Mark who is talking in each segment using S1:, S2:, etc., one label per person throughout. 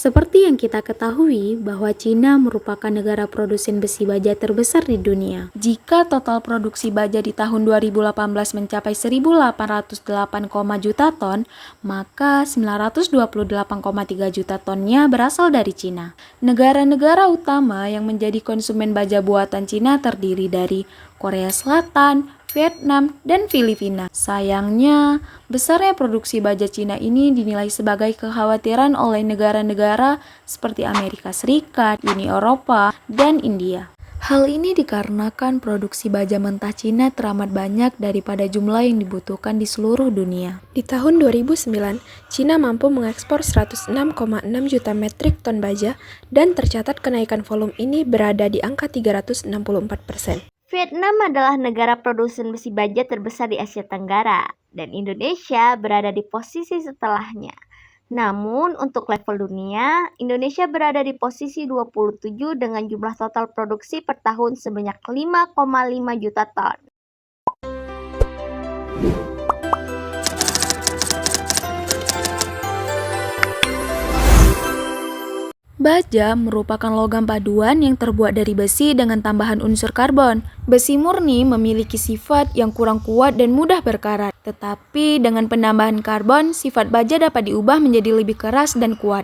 S1: Seperti yang kita ketahui bahwa Cina merupakan negara produsen besi baja terbesar di dunia. Jika total produksi baja di tahun 2018 mencapai 1.808, juta ton, maka 928,3 juta tonnya berasal dari Cina. Negara-negara utama yang menjadi konsumen baja buatan Cina terdiri dari Korea Selatan, Vietnam, dan Filipina. Sayangnya, besarnya produksi baja Cina ini dinilai sebagai kekhawatiran oleh negara-negara seperti Amerika Serikat, Uni Eropa, dan India. Hal ini dikarenakan produksi baja mentah Cina teramat banyak daripada jumlah yang dibutuhkan di seluruh dunia.
S2: Di tahun 2009, Cina mampu mengekspor 106,6 juta metrik ton baja dan tercatat kenaikan volume ini berada di angka 364%.
S3: Vietnam adalah negara produsen besi baja terbesar di Asia Tenggara, dan Indonesia berada di posisi setelahnya. Namun, untuk level dunia, Indonesia berada di posisi 27 dengan jumlah total produksi per tahun sebanyak 5,5 juta ton.
S1: Baja merupakan logam paduan yang terbuat dari besi dengan tambahan unsur karbon. Besi murni memiliki sifat yang kurang kuat dan mudah berkarat, tetapi dengan penambahan karbon, sifat baja dapat diubah menjadi lebih keras dan kuat.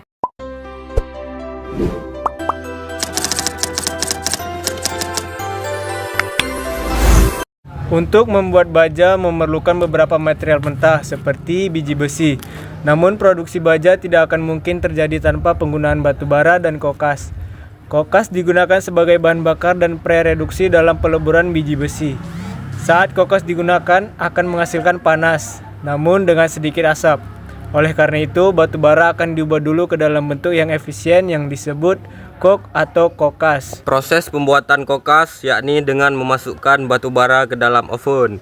S4: Untuk membuat baja memerlukan beberapa material mentah seperti biji besi. Namun produksi baja tidak akan mungkin terjadi tanpa penggunaan batu bara dan kokas. Kokas digunakan sebagai bahan bakar dan pre-reduksi dalam peleburan biji besi. Saat kokas digunakan akan menghasilkan panas, namun dengan sedikit asap. Oleh karena itu, batu bara akan diubah dulu ke dalam bentuk yang efisien yang disebut coke atau kokas.
S5: Proses pembuatan kokas yakni dengan memasukkan batu bara ke dalam oven.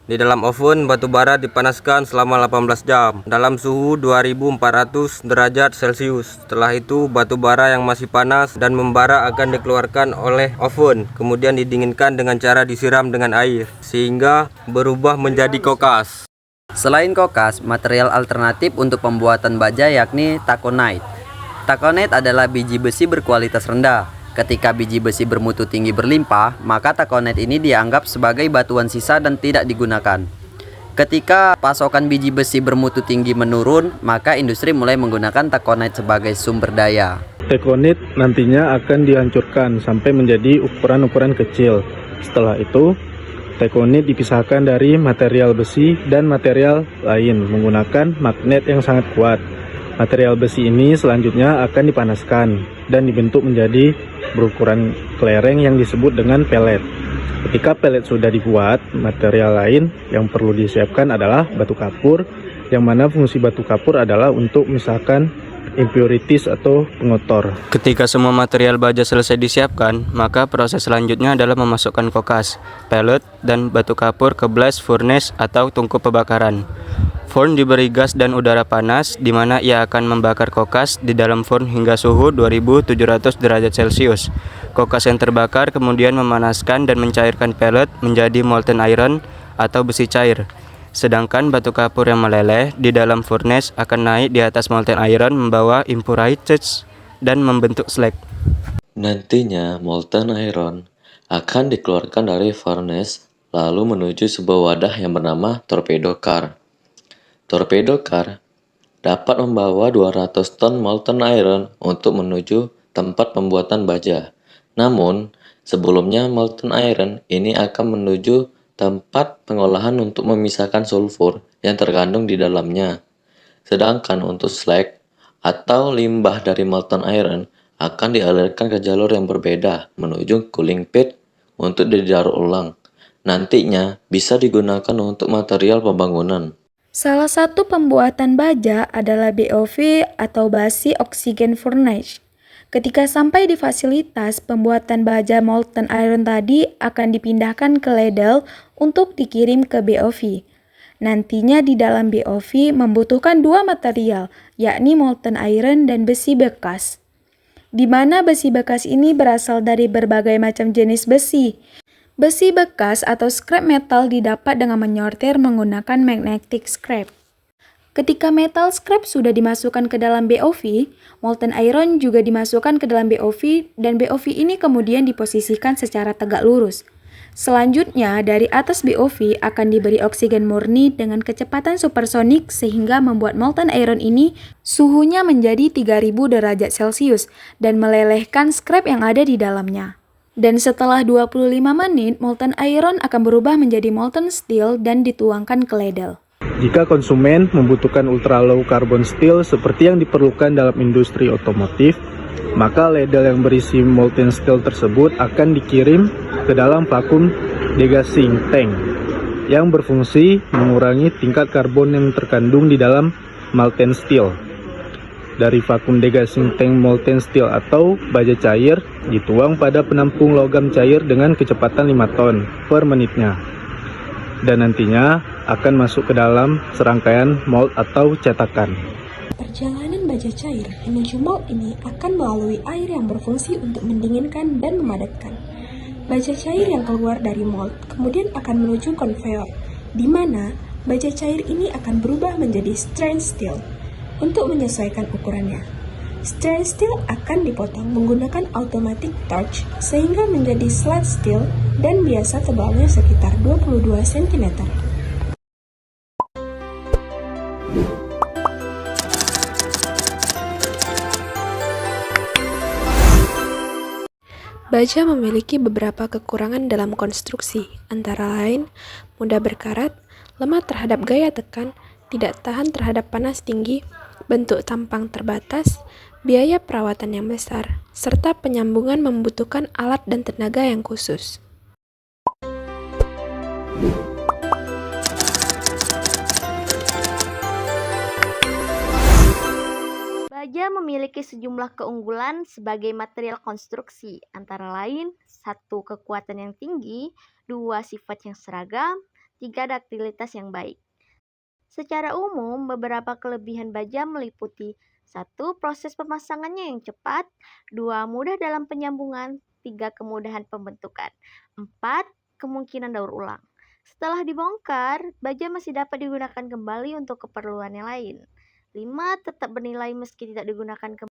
S5: Di dalam oven, batu bara dipanaskan selama 18 jam dalam suhu 2400 derajat Celcius. Setelah itu, batu bara yang masih panas dan membara akan dikeluarkan oleh oven, kemudian didinginkan dengan cara disiram dengan air, sehingga berubah menjadi kokas.
S6: Selain kokas, material alternatif untuk pembuatan baja yakni taconite. Taconite adalah biji besi berkualitas rendah. Ketika biji besi bermutu tinggi berlimpah, maka taconite ini dianggap sebagai batuan sisa dan tidak digunakan. Ketika pasokan biji besi bermutu tinggi menurun, maka industri mulai menggunakan taconite sebagai sumber daya.
S7: Taconite nantinya akan dihancurkan sampai menjadi ukuran-ukuran kecil. Setelah itu, taconite dipisahkan dari material besi dan material lain menggunakan magnet yang sangat kuat. Material besi ini selanjutnya akan dipanaskan dan dibentuk menjadi berukuran kelereng yang disebut dengan pelet. Ketika pelet sudah dibuat, material lain yang perlu disiapkan adalah batu kapur, yang mana fungsi batu kapur adalah untuk memisahkan impurities atau pengotor.
S8: Ketika semua material baja selesai disiapkan, maka proses selanjutnya adalah memasukkan kokas, pellet, dan batu kapur ke blast furnace atau tungku pembakaran. Forn diberi gas dan udara panas, di mana ia akan membakar kokas di dalam forn hingga suhu 2700 derajat Celcius. Kokas yang terbakar kemudian memanaskan dan mencairkan pellet menjadi molten iron atau besi cair. Sedangkan batu kapur yang meleleh di dalam furnace akan naik di atas molten iron membawa impurities dan membentuk slag.
S9: Nantinya molten iron akan dikeluarkan dari furnace lalu menuju sebuah wadah yang bernama torpedo car. Torpedo car dapat membawa 200 ton molten iron untuk menuju tempat pembuatan baja. Namun, sebelumnya molten iron ini akan menuju tempat pengolahan untuk memisahkan sulfur yang terkandung di dalamnya. Sedangkan untuk slag atau limbah dari molten iron akan dialirkan ke jalur yang berbeda menuju cooling pit untuk didaur ulang. Nantinya bisa digunakan untuk material pembangunan.
S1: Salah satu pembuatan baja adalah BOV atau Basi Oxygen Furnace. Ketika sampai di fasilitas pembuatan baja molten iron tadi akan dipindahkan ke ladle untuk dikirim ke BOV. Nantinya di dalam BOV membutuhkan dua material, yakni molten iron dan besi bekas. Di mana besi bekas ini berasal dari berbagai macam jenis besi. Besi bekas atau scrap metal didapat dengan menyortir menggunakan magnetic scrap. Ketika metal scrap sudah dimasukkan ke dalam BOV, molten iron juga dimasukkan ke dalam BOV dan BOV ini kemudian diposisikan secara tegak lurus. Selanjutnya, dari atas BOV akan diberi oksigen murni dengan kecepatan supersonik sehingga membuat molten iron ini suhunya menjadi 3000 derajat Celcius dan melelehkan scrap yang ada di dalamnya. Dan setelah 25 menit, molten iron akan berubah menjadi molten steel dan dituangkan ke ladle.
S7: Jika konsumen membutuhkan ultra low carbon steel seperti yang diperlukan dalam industri otomotif, maka ladle yang berisi molten steel tersebut akan dikirim ke dalam vakum degassing tank yang berfungsi mengurangi tingkat karbon yang terkandung di dalam molten steel. Dari vakum degassing tank molten steel atau baja cair dituang pada penampung logam cair dengan kecepatan 5 ton per menitnya. Dan nantinya akan masuk ke dalam serangkaian mold atau cetakan.
S2: Perjalanan baja cair menuju mold ini akan melalui air yang berfungsi untuk mendinginkan dan memadatkan. Baja cair yang keluar dari mold kemudian akan menuju konveyor, di mana baja cair ini akan berubah menjadi strand steel untuk menyesuaikan ukurannya. Strand steel akan dipotong menggunakan automatic torch sehingga menjadi flat steel dan biasa tebalnya sekitar 22 cm. Baja memiliki beberapa kekurangan dalam konstruksi, antara lain mudah berkarat, lemah terhadap gaya tekan, tidak tahan terhadap panas tinggi, bentuk tampang terbatas, biaya perawatan yang besar, serta penyambungan membutuhkan alat dan tenaga yang khusus.
S3: Baja memiliki sejumlah keunggulan sebagai material konstruksi, antara lain 1. Kekuatan yang tinggi, 2. Sifat yang seragam, 3. Daktilitas yang baik. Secara umum, beberapa kelebihan baja meliputi 1. Proses pemasangannya yang cepat, 2. Mudah dalam penyambungan, 3. Kemudahan pembentukan, 4. Kemungkinan daur ulang. Setelah dibongkar, baja masih dapat digunakan kembali untuk keperluan yang lain. 5. Tetap bernilai meski tidak digunakan kembali.